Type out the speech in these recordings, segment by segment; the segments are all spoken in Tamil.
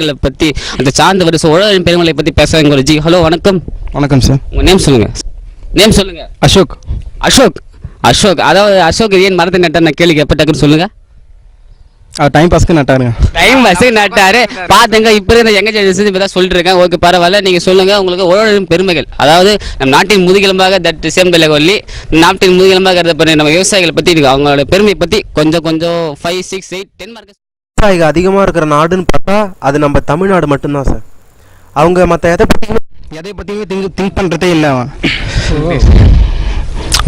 உழவர்களை பற்றி அந்த சார்ந்த வரிசை உழவரின் பெருமலை பற்றி பேசுகிறாங்க ஒரு ஜி. ஹலோ வணக்கம். வணக்கம் சார். உங்கள் நேம் சொல்லுங்கள். நேம் சொல்லுங்கள். அசோக். அசோக். அசோக் அதாவது அசோக் ஏன் மரத்தை நட்டார் நான் கேள்வி எப்போ டக்குன்னு சொல்லுங்கள். டைம் பாஸ்க்கு நட்டாருங்க. டைம் பாஸ்க்கு நட்டாரு பார்த்துங்க. இப்போ இருக்கிற யங்க ஜெனரேஷன் இப்போ தான் சொல்லிட்டு இருக்கேன். ஓகே பரவாயில்ல, நீங்கள் சொல்லுங்கள் உங்களுக்கு உழவரின் பெருமைகள். அதாவது நம் நாட்டின் முதுகெலும்பாக தட் சேம்பலை கொல்லி நாட்டின் முதுகெலும்பாக கருதப்படுற நம்ம விவசாயிகளை பற்றி அவங்களோட பெருமை பற்றி கொஞ்சம் 5, 6, 8, 10 மார்க். விவசாயிகள் அதிகமாக இருக்கிற நாடுன்னு பார்த்தா அது நம்ம தமிழ்நாடு மட்டும்தான் சார். அவங்க மற்ற எதை பற்றியுமே திங்க் பண்ணுறதே இல்லை. அவன்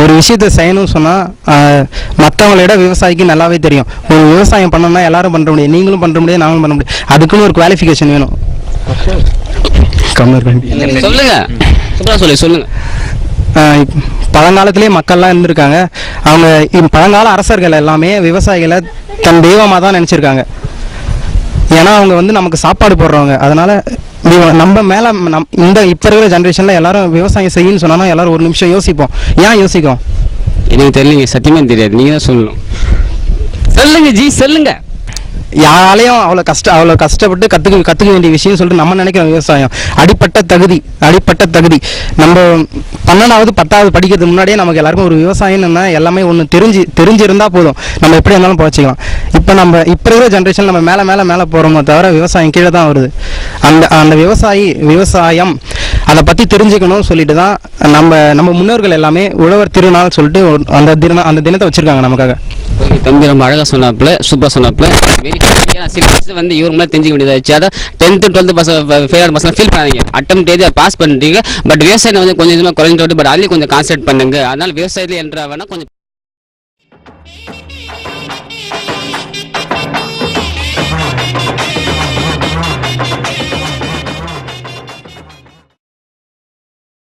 ஒரு விஷயத்தை செய்யணும்னு சொன்னால் மற்றவங்களோட விவசாயிக்கு நல்லாவே தெரியும். ஒரு விவசாயம் பண்ணணும்னா எல்லாரும் பண்ணுற முடியும், நீங்களும் பண்ணுற முடியாது, நாங்களும் பண்ண முடியும். அதுக்குன்னு ஒரு குவாலிஃபிகேஷன் வேணும். சொல்லுங்க சொல்லுங்க. பழங்காலத்திலே மக்கள்லாம் இருந்திருக்காங்க. அவங்க பழங்கால அரசர்கள் எல்லாமே விவசாயிகளை தன் தெய்வமாக தான் நினச்சிருக்காங்க. ஏன்னா அவங்க நமக்கு சாப்பாடு போடுறவங்க. அதனால நம்ம மேலே இந்த இப்போ இருக்கிற ஜென்ரேஷனில் எல்லாரும் விவசாயம் செய்யணும்னு சொன்னா எல்லாரும் ஒரு நிமிஷம் யோசிப்போம். ஏன் யோசிக்கும் எனக்கு தெரியலங்க, சத்தியமே தெரியாது. நீங்கள் தான் சொல்லணும். சொல்லுங்க ஜி சொல்லுங்க. யாராலையும் அவ்வளோ கஷ்டப்பட்டு கற்றுக்க வேண்டிய விஷயம் சொல்லிட்டு நம்ம நினைக்கிறோம். விவசாயம் அடிப்பட்ட தகுதி. நம்ம 12வது 10வது படிக்கிறதுக்கு முன்னாடியே நமக்கு எல்லாருக்கும் ஒரு விவசாயம்னா எல்லாமே ஒன்று தெரிஞ்சிருந்தால் போதும், நம்ம எப்படி இருந்தாலும் போச்சுக்கலாம். இப்போ இருக்கிற ஜென்ரேஷன் நம்ம மேலே போகிறோமோ தவிர விவசாயம் கீழே தான் வருது. அந்த விவசாயம் அதை பற்றி தெரிஞ்சுக்கணும்னு சொல்லிட்டு தான் நம்ம முன்னோர்கள் எல்லாமே உழவர் திருநாள் சொல்லிட்டு அந்த தினத்தை வச்சுருக்காங்க நமக்காக. ஓகே தம்பி, ரொம்ப அழகாக சொன்னாப்புல, சூப்பராக சொன்னாப்புல. வந்து இவர் மேலே தெரிஞ்சிக்க வேண்டியதாச்சு. அதான் 10th 12th ஃபெயிலான பசங்க ஃபீல் பண்ணாதீங்க. அட்டம் தேதி பாஸ் பண்ணிட்டீங்க. பட் விவசாயம் கொஞ்சம் கொஞ்சமாக குறைஞ்சிட்டு, பட் அதுலேயும் கொஞ்சம் கான்சன்ட்ரேட் பண்ணுங்க. அதனால விவசாயத்தில் என்ற வேணால் கொஞ்சம்